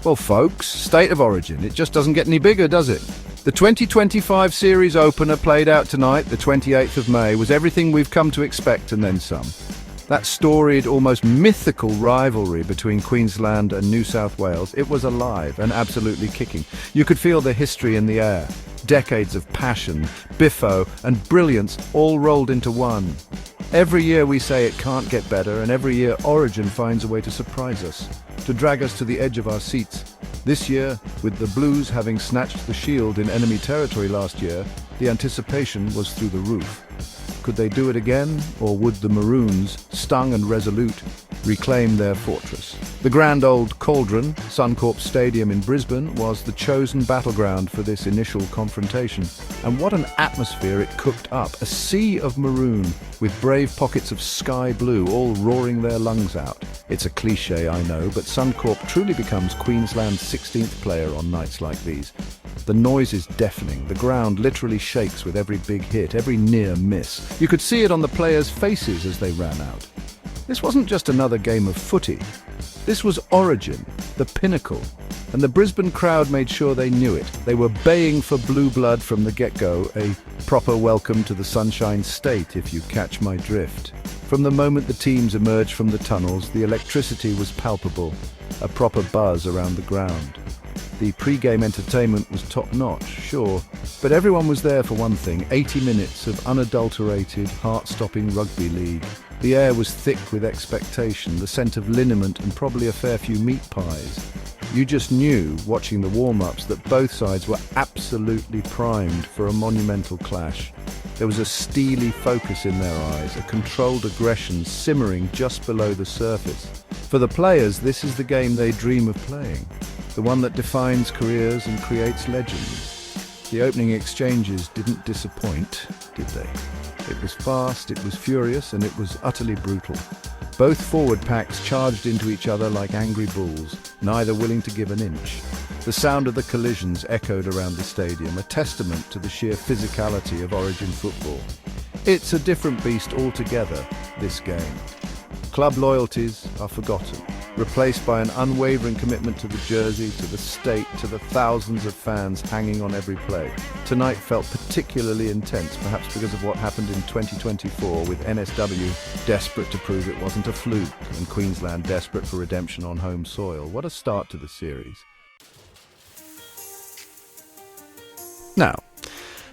Well, folks, State of Origin. It just doesn't get any bigger, does it? The 2025 series opener played out tonight, the 28th of May, was everything we've come to expect and then some. That storied, almost mythical rivalry between Queensland and New South Wales, it was alive and absolutely kicking. You could feel the history in the air. Decades of passion, biffo and brilliance all rolled into one. Every year we say it can't get better, and every year Origin finds a way to surprise us, to drag us to the edge of our seats. This year, with the Blues having snatched the shield in enemy territory last year, the anticipation was through the roof. Could they do it again, or would the Maroons, stung and resolute, reclaim their fortress? The grand old Cauldron, Suncorp Stadium in Brisbane, was the chosen battleground for this initial confrontation. And what an atmosphere it cooked up, a sea of maroon, with brave pockets of sky blue all roaring their lungs out. It's a cliche, I know, but Suncorp truly becomes Queensland's 16th player on nights like these. The noise is deafening. The ground literally shakes with every big hit, every near miss. You could see it on the players' faces as they ran out. This wasn't just another game of footy. This was Origin, the pinnacle, and the Brisbane crowd made sure they knew it. They were baying for blue blood from the get-go, a proper welcome to the Sunshine State, if you catch my drift. From the moment the teams emerged from the tunnels, the electricity was palpable, a proper buzz around the ground. The pre-game entertainment was top-notch, sure, but everyone was there for one thing: 80 minutes of unadulterated, heart-stopping rugby league. The air was thick with expectation, the scent of liniment and probably a fair few meat pies. You just knew, watching the warm-ups, that both sides were absolutely primed for a monumental clash. There was a steely focus in their eyes, a controlled aggression simmering just below the surface. For the players, this is the game they dream of playing, the one that defines careers and creates legends. The opening exchanges didn't disappoint, did they? It was fast, it was furious, and it was utterly brutal. Both forward packs charged into each other like angry bulls, neither willing to give an inch. The sound of the collisions echoed around the stadium, a testament to the sheer physicality of Origin football. It's a different beast altogether, this game. Club loyalties are forgotten, replaced by an unwavering commitment to the jersey, to the state, to the thousands of fans hanging on every play. Tonight felt particularly intense, perhaps because of what happened in 2024, with NSW desperate to prove it wasn't a fluke and Queensland desperate for redemption on home soil. What a start to the series. Now,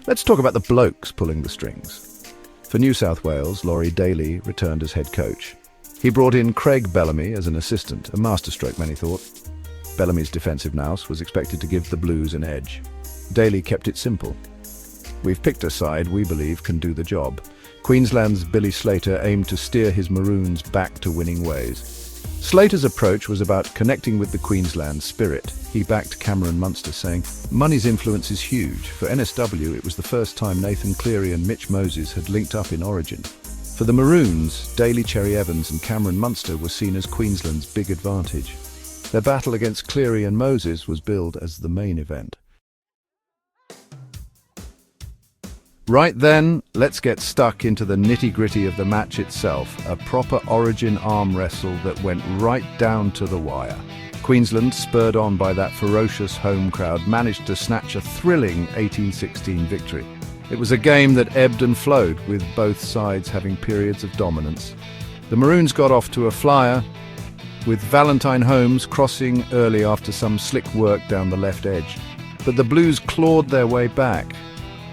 let's talk about the blokes pulling the strings. For New South Wales, Laurie Daly returned as head coach. He brought in Craig Bellamy as an assistant, a masterstroke many thought. Bellamy's defensive nous was expected to give the Blues an edge. Daly kept it simple. We've picked a side we believe can do the job. Queensland's Billy Slater aimed to steer his Maroons back to winning ways. Slater's approach was about connecting with the Queensland spirit. He backed Cameron Munster, saying, "Money's influence is huge. For NSW, it was the first time Nathan Cleary and Mitch Moses had linked up in Origin." For the Maroons, Daly Cherry Evans and Cameron Munster were seen as Queensland's big advantage. Their battle against Cleary and Moses was billed as the main event. Right then, let's get stuck into the nitty-gritty of the match itself, a proper Origin arm wrestle that went right down to the wire. Queensland, spurred on by that ferocious home crowd, managed to snatch a thrilling 18-16 victory. It was a game that ebbed and flowed, with both sides having periods of dominance. The Maroons got off to a flyer, with Valentine Holmes crossing early after some slick work down the left edge. But the Blues clawed their way back,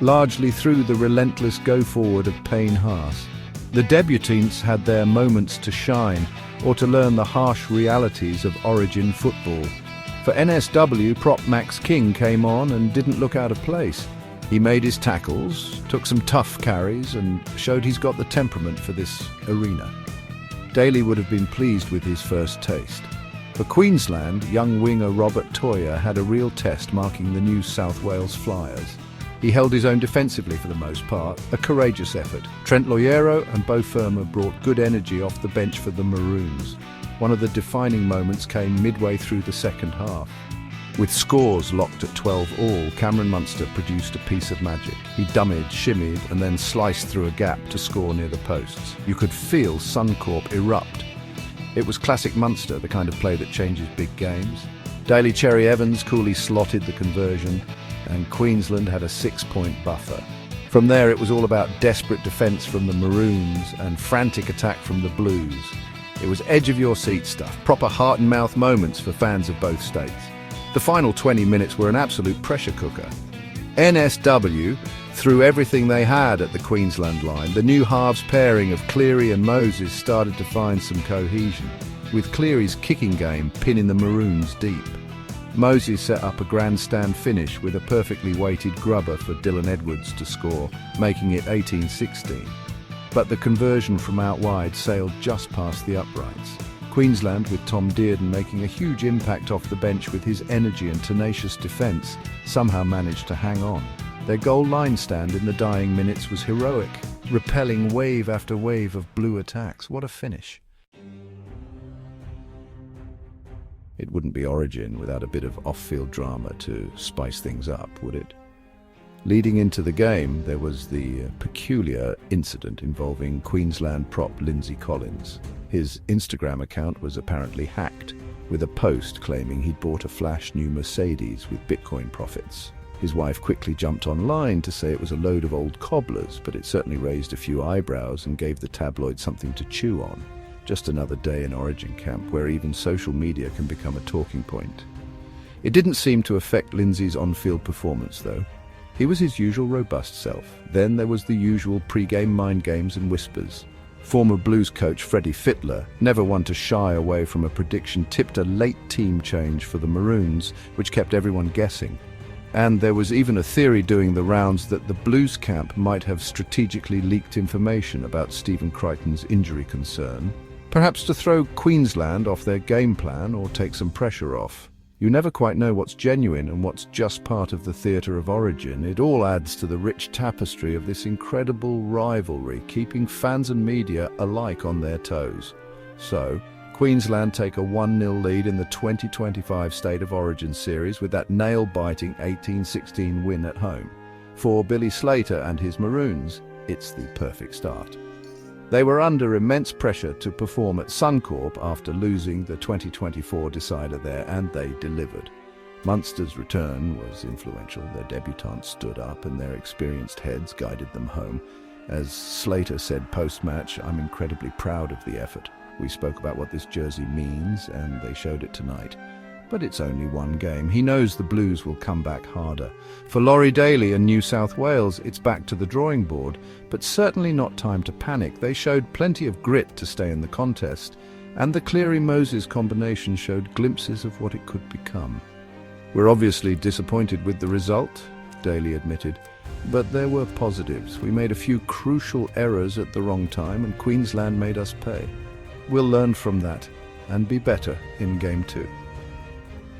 largely through the relentless go-forward of Payne Haas. The debutants had their moments to shine, or to learn the harsh realities of Origin football. For NSW, prop Max King came on and didn't look out of place. He made his tackles, took some tough carries, and showed he's got the temperament for this arena. Daly would have been pleased with his first taste. For Queensland, young winger Robert Toyer had a real test marking the New South Wales Flyers. He held his own defensively for the most part, a courageous effort. Trent Loiero and Beau Fermor brought good energy off the bench for the Maroons. One of the defining moments came midway through the second half. With scores locked at 12 all, Cameron Munster produced a piece of magic. He dummied, shimmied, and then sliced through a gap to score near the posts. You could feel Suncorp erupt. It was classic Munster, the kind of play that changes big games. Daly Cherry Evans coolly slotted the conversion, and Queensland had a 6-point buffer. From there, it was all about desperate defence from the Maroons and frantic attack from the Blues. It was edge-of-your-seat stuff, proper heart-and-mouth moments for fans of both states. The final 20 minutes were an absolute pressure cooker. NSW threw everything they had at the Queensland line. The new halves pairing of Cleary and Moses started to find some cohesion, with Cleary's kicking game pinning the Maroons deep. Moses set up a grandstand finish with a perfectly weighted grubber for Dylan Edwards to score, making it 18-16. But the conversion from out wide sailed just past the uprights. Queensland, with Tom Dearden making a huge impact off the bench with his energy and tenacious defence, somehow managed to hang on. Their goal line stand in the dying minutes was heroic, repelling wave after wave of Blue attacks. What a finish. It wouldn't be Origin without a bit of off-field drama to spice things up, would it? Leading into the game, there was the peculiar incident involving Queensland prop Lindsay Collins. His Instagram account was apparently hacked, with a post claiming he'd bought a flash new Mercedes with Bitcoin profits. His wife quickly jumped online to say it was a load of old cobblers, but it certainly raised a few eyebrows and gave the tabloid something to chew on. Just another day in Origin camp where even social media can become a talking point. It didn't seem to affect Lindsay's on-field performance, though. He was his usual robust self. Then there was the usual pre-game mind games and whispers. Former Blues coach Freddie Fittler, never one to shy away from a prediction, tipped a late team change for the Maroons, which kept everyone guessing. And there was even a theory doing the rounds that the Blues camp might have strategically leaked information about Stephen Crichton's injury concern, perhaps to throw Queensland off their game plan or take some pressure off. You never quite know what's genuine and what's just part of the theatre of Origin. It all adds to the rich tapestry of this incredible rivalry, keeping fans and media alike on their toes. So, Queensland take a 1-0 lead in the 2025 State of Origin series with that nail-biting 18-16 win at home. For Billy Slater and his Maroons, it's the perfect start. They were under immense pressure to perform at Suncorp after losing the 2024 decider there, and they delivered. Munster's return was influential. Their debutants stood up and their experienced heads guided them home. As Slater said post-match, "I'm incredibly proud of the effort. We spoke about what this jersey means, and they showed it tonight. But it's only one game. He knows the Blues will come back harder. For Laurie Daly and New South Wales, it's back to the drawing board, but certainly not time to panic. They showed plenty of grit to stay in the contest, and the Cleary-Moses combination showed glimpses of what it could become. We're obviously disappointed with the result," Daly admitted, "but there were positives. We made a few crucial errors at the wrong time, and Queensland made us pay. We'll learn from that and be better in Game 2.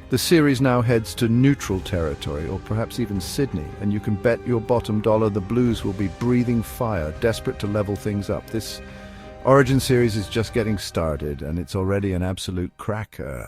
The series now heads to neutral territory, or perhaps even Sydney, and you can bet your bottom dollar the Blues will be breathing fire, desperate to level things up. This Origin series is just getting started, and it's already an absolute cracker.